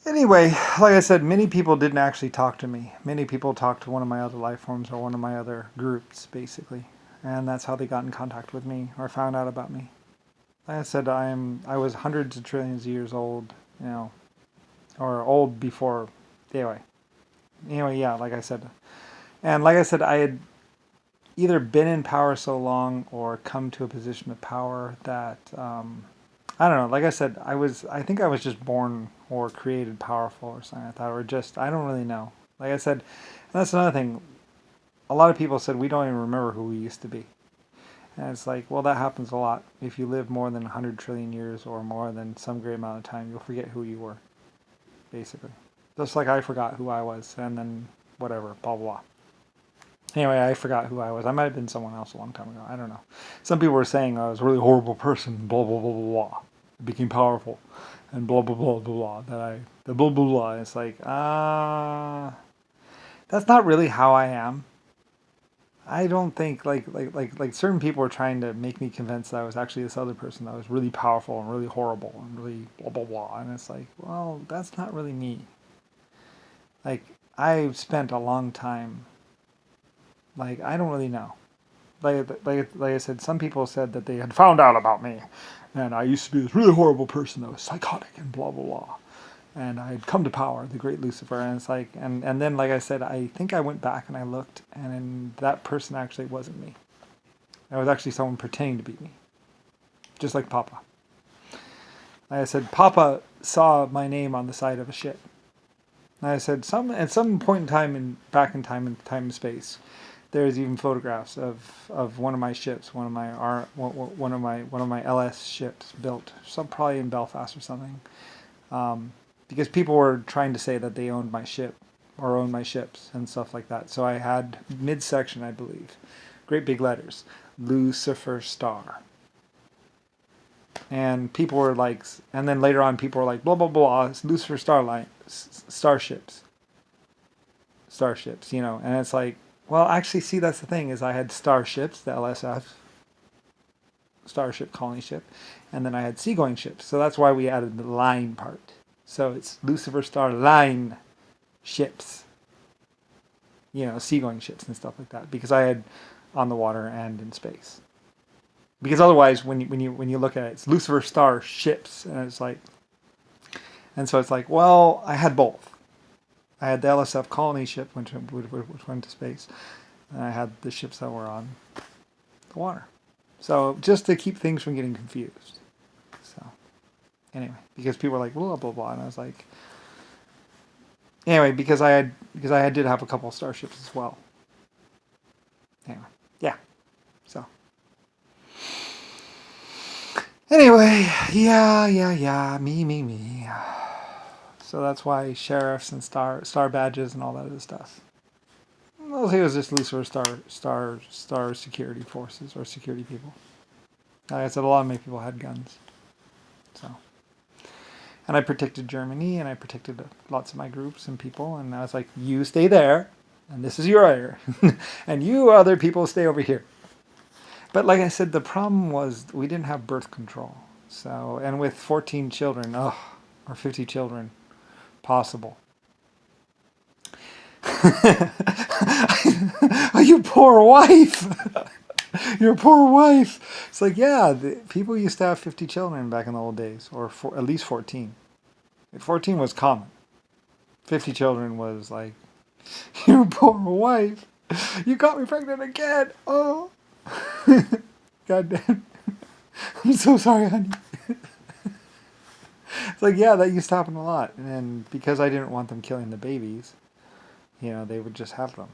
Anyway, like I said, many people didn't actually talk to me. Many people talked to one of my other life forms or one of my other groups, basically, and that's how they got in contact with me or found out about me. Like I said, I was hundreds of trillions of years old, you know, or old before. Anyway, yeah, like I said, and like I said, I had either been in power so long or come to a position of power that I don't know. Like I said, I think I was just born or created powerful or something like that, or just I don't really know. Like I said, and that's another thing. A lot of people said we don't even remember who we used to be, and it's like, well, that happens a lot. If you live more than 100 trillion years or more than some great amount of time, you'll forget who you were, basically. Just like I forgot who I was, and then whatever, blah blah blah. Anyway, I forgot who I was. I might have been someone else a long time ago. I don't know. Some people were saying I was a really horrible person, blah, blah, blah, blah, blah. I became powerful, and blah, blah, blah, blah, blah. The blah, blah, blah. It's like, that's not really how I am. I don't think, like certain people were trying to make me convinced that I was actually this other person that was really powerful and really horrible and really blah, blah, blah. And it's like, well, that's not really me. Like, I've spent a long time, like, I don't really know. Like I said, some people said that they had found out about me, and I used to be this really horrible person that was psychotic and blah blah blah, and I had come to power, the great Lucifer, and it's like, and then like I said, I think I went back and I looked, and that person actually wasn't me. It was actually someone pretending to be me, just like Papa. Like I said, Papa saw my name on the side of a ship. And I said, at some point in time, back in time and space, there's even photographs of one of my ships, one of my LS ships built, some probably in Belfast or something, because people were trying to say that they owned my ship or owned my ships and stuff like that. So I had midsection, I believe, great big letters, Lucifer Star, and people were like, and then later on people were like, blah blah blah, it's Lucifer Starline, starships, you know, and it's like, well, actually, see, that's the thing is I had starships, the LSF, Starship Colony ship, and then I had seagoing ships. So that's why we added the line part. So it's Lucifer Star Line ships, you know, seagoing ships and stuff like that, because I had on the water and in space. Because otherwise, when you look at it, it's Lucifer Star ships, and it's like, and so it's like, well, I had both. I had the LSF Colony ship, which went to space, and I had the ships that were on the water. So just to keep things from getting confused. So anyway, because people were like blah blah blah, and I was like, anyway, because I did have a couple of starships as well. Anyway, yeah. So anyway, yeah, me. So that's why sheriffs and star badges and all that other stuff. Well, he was just Lucifer star security forces or security people. Like I said, a lot of my people had guns. So, and I protected Germany, and I protected lots of my groups and people, and I was like, you stay there, and this is your area, and you other people stay over here. But like I said, the problem was we didn't have birth control. So, and with 14 children, or 50 children, possible. Oh, you poor wife. Your poor wife. It's like, yeah, people used to have 50 children back in the old days, or at least 14. 14 was common. 50 children was like, your poor wife. You got me pregnant again. Oh. God damn. I'm so sorry, honey. It's like, yeah, that used to happen a lot. And because I didn't want them killing the babies, you know, they would just have them.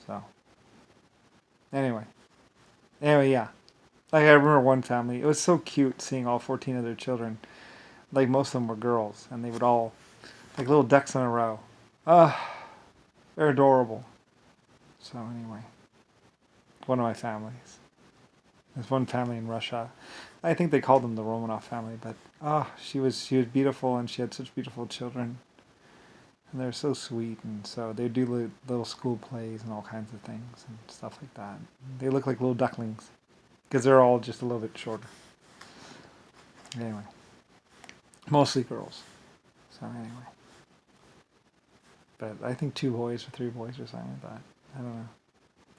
So, anyway. Yeah. Like, I remember one family, it was so cute seeing all 14 of their children. Like, most of them were girls, and they would all, like little ducks in a row. They're adorable. So, anyway, one of my families. There's one family in Russia. I think they called them the Romanov family, but she was beautiful, and she had such beautiful children, and they're so sweet, and so they do little school plays and all kinds of things and stuff like that. They look like little ducklings because they're all just a little bit shorter. Anyway, mostly girls. So anyway, but I think 2 boys or 3 boys or something like that. I don't know.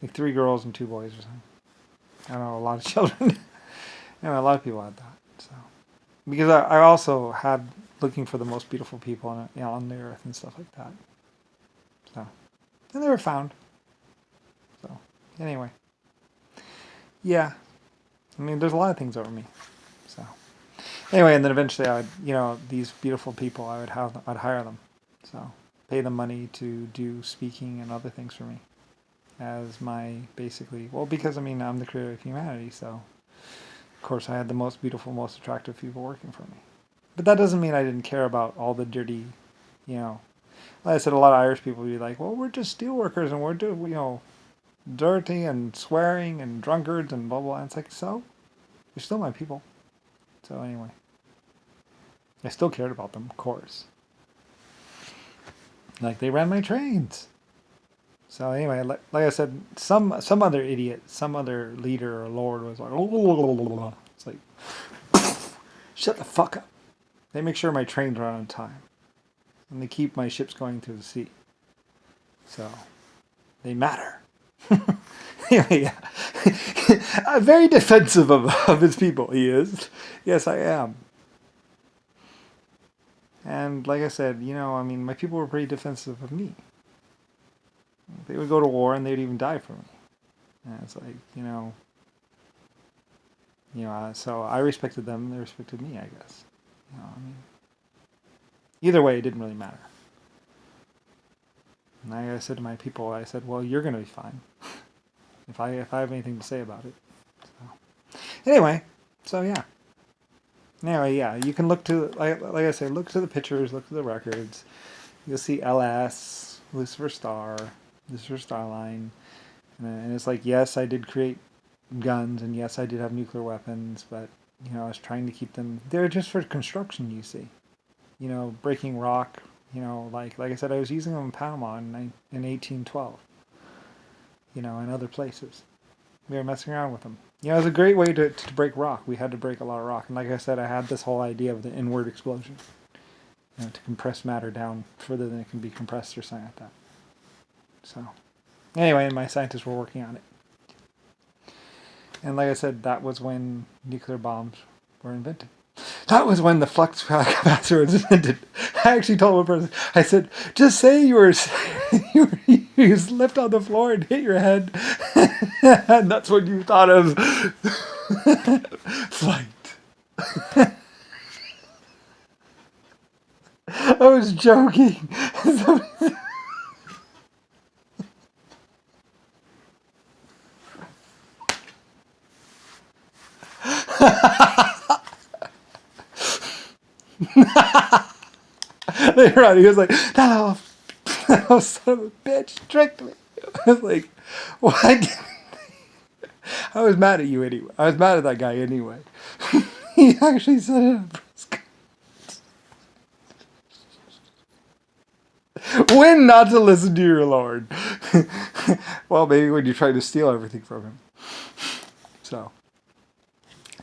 Like 3 girls and 2 boys or something. I don't know, a lot of children. A lot of people had that. So because I also had looking for the most beautiful people on the earth and stuff like that. So and they were found. So anyway, yeah. I mean, there's a lot of things over me. So anyway, and then eventually I would, these beautiful people, I'd hire them. So pay them money to do speaking and other things for me as my basically, well, because I mean, I'm the creator of humanity, so of course I had the most beautiful, most attractive people working for me. But that doesn't mean I didn't care about all the dirty, like I said, a lot of Irish people would be like, well, we're just steel workers and we're dirty and swearing and drunkards and blah, blah, and it's like, so? You're still my people. So anyway, I still cared about them, of course. Like, they ran my trains. So anyway, like I said, some other idiot, some other leader or lord was like, oh, it's like, shut the fuck up. They make sure my trains run on time. And they keep my ships going through the sea. So, they matter. Anyway, yeah. I'm very defensive of his people, he is. Yes, I am. And like I said, my people were pretty defensive of me. They would go to war and they'd even die for me. And it's like, so I respected them and they respected me, I guess. Either way, it didn't really matter. And I said to my people, I said, well, you're going to be fine. if I have anything to say about it. So. Anyway, so yeah. Anyway, yeah, you can look to, like I say, look to the pictures, look to the records. You'll see LS, Lucifer Starline. And it's like, yes, I did create guns, and yes, I did have nuclear weapons, but, I was trying to keep them, they're just for construction, you see. Breaking rock, like I said, I was using them in Panama in 1812. And other places. We were messing around with them. It was a great way to break rock. We had to break a lot of rock. And like I said, I had this whole idea of the inward explosion. To compress matter down further than it can be compressed or something like that. So, anyway, my scientists were working on it. And like I said, that was when nuclear bombs were invented. That was when the flux capacitor was invented. I actually told one person, I said, just say you slipped on the floor and hit your head. And that's what you thought of flight. I was joking. Later on, he was like, that little son of a bitch tricked me. I was like, what? I was mad at you anyway. I was mad at that guy anyway. He actually said it on press conference. When not to listen to your Lord. Well, maybe when you're trying to steal everything from him. So,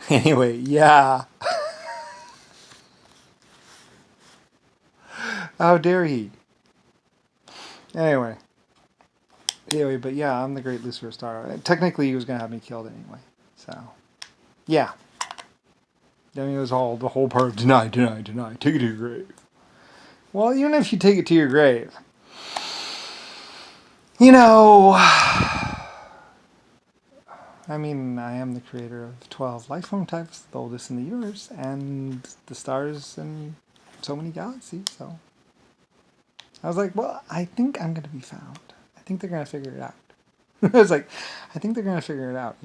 anyway, yeah. How dare he? Anyway, but yeah, I'm the great Lucifer Star. Technically, he was going to have me killed anyway. So, yeah. Then it was the whole part of deny, take it to your grave. Well, even if you take it to your grave, I mean, I am the creator of 12 life form types, the oldest in the universe, and the stars in so many galaxies, so I was like, well, I think I'm going to be found. I think they're going to figure it out. I was like, I think they're going to figure it out,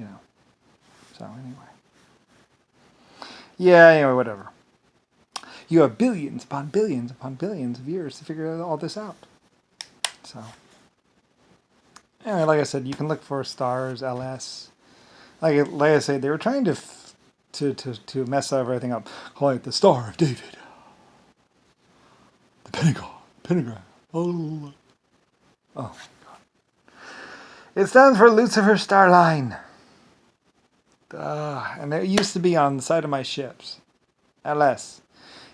So, anyway. Yeah, anyway, whatever. You have billions upon billions upon billions of years to figure all this out. So, anyway, like I said, you can look for stars, LS. Like I said, they were trying to mess everything up. Call it the Star of David. The Pentagram. Oh my God. It stands for Lucifer Starline. And it used to be on the side of my ships. LS.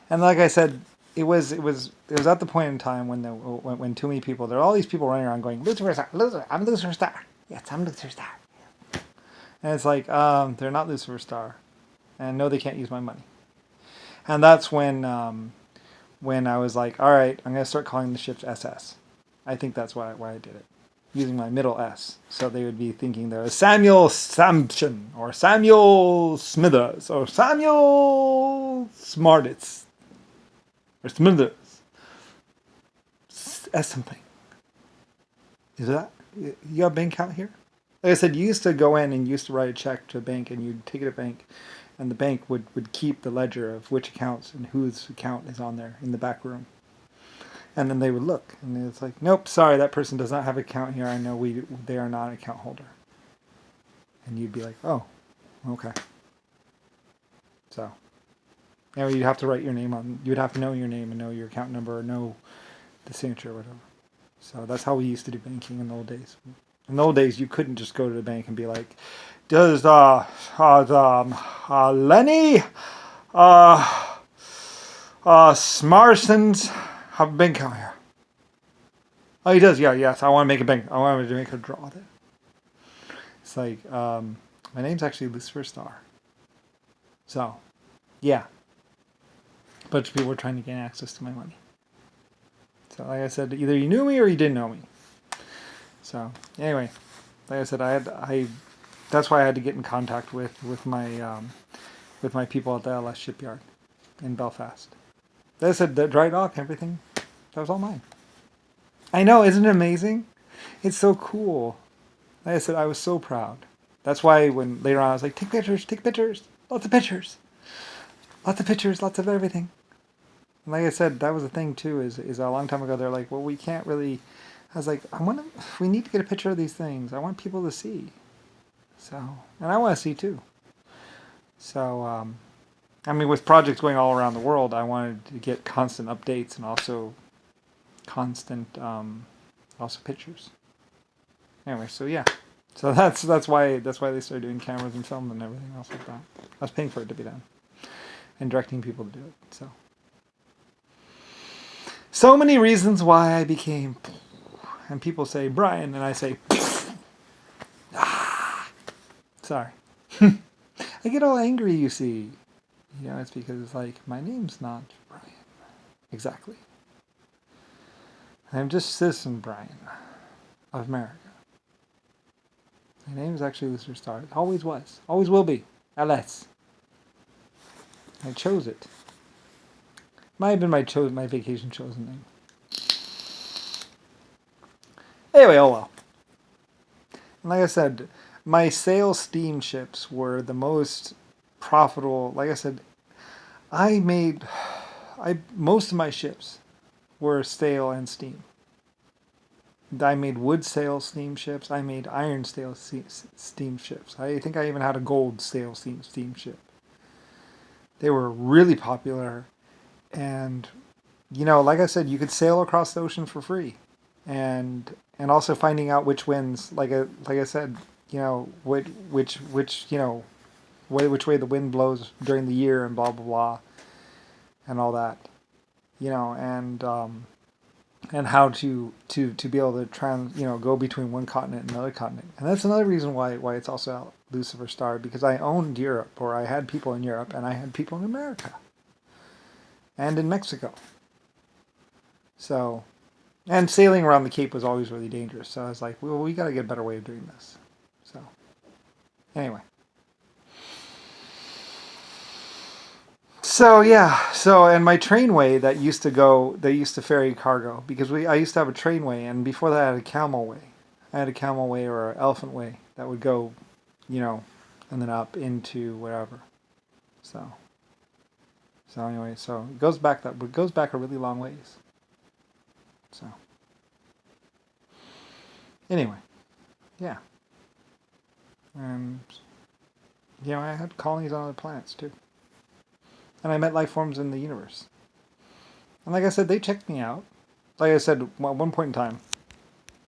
And like I said, it was at the point in time when when too many people, there are all these people running around going, Lucifer Star, Lucifer, I'm Lucifer Star. Yes, I'm Lucifer Star. And it's like, they're not Lucifer Star. And no, they can't use my money. And that's when I was like, all right, I'm going to start calling the ships SS. I think that's why I did it, using my middle S. So they would be thinking there was Samuel Sampson, or Samuel Smithers, or Samuel Smartitz, or Smithers. S something. Is that, you got a bank account here? Like I said, you used to go in and you used to write a check to a bank, and you'd take it to a bank, and the bank would keep the ledger of which accounts and whose account is on there in the back room. And then they would look, and it's like, nope, sorry, that person does not have an account here. I know they are not an account holder. And you'd be like, oh, okay. So, anyway, you'd have to write your name on, you'd have to know your name and know your account number, or know the signature or whatever. So that's how we used to do banking in the old days. In the old days, you couldn't just go to the bank and be like, does Lenny Smarsons have a bank account here? Oh, he does. Yeah, yes. I want to make a bank. I want to make a draw there. It's like, my name's actually Lucifer Star. So, yeah. A bunch of people were trying to gain access to my money. So, like I said, either you knew me or you didn't know me. So, anyway, like I said, that's why I had to get in contact with my people at the LS shipyard in Belfast. They said the dry dock and everything, that was all mine. I know, isn't it amazing? It's so cool. Like I said, I was so proud. That's why when later on I was like, take pictures, lots of pictures, lots of everything. And like I said, that was the thing too. Is a long time ago they're like, well, we can't really. I was like, we need to get a picture of these things. I want people to see. So, and I want to see too. So, I mean, with projects going all around the world, I wanted to get constant updates and also constant, also pictures. Anyway, so yeah, so that's why they started doing cameras and film and everything else like that. I was paying for it to be done and directing people to do it. So many reasons why I became, and people say Brian, and I say, sorry. I get all angry, you see. You know, it's because it's like, my name's not Brian. Exactly. I'm just Citizen Brian of America. My name is actually Lucifer Star. It always was. Always will be. LS. I chose it. Might have been my vacation chosen name. Anyway, oh well. And like I said, my sail steamships were the most profitable. Like I said, most of my ships were sail and steam. I made wood sail steamships. I made iron sail steamships. I think I even had a gold sail steamship. They were really popular, and you know, like I said, you could sail across the ocean for free, and also finding out which winds, like I said, you know, which you know, which way the wind blows during the year and blah blah blah, and all that, you know, and how to be able to go between one continent and another continent. And that's another reason why it's also Lucifer Star, because I owned Europe, or I had people in Europe, and I had people in America and in Mexico. So, and sailing around the Cape was always really dangerous. So I was like, well, we got to get a better way of doing this. So, anyway. So yeah, and my trainway that used to ferry cargo, because I used to have a trainway, and before that I had a camel way. I had a camel way or an elephant way that would go, you know, and then up into wherever. So anyway, so it goes back a really long ways. So anyway, yeah, and you know, I had colonies on other planets too. And I met life forms in the universe. And like I said, they checked me out. Like I said, at one point in time,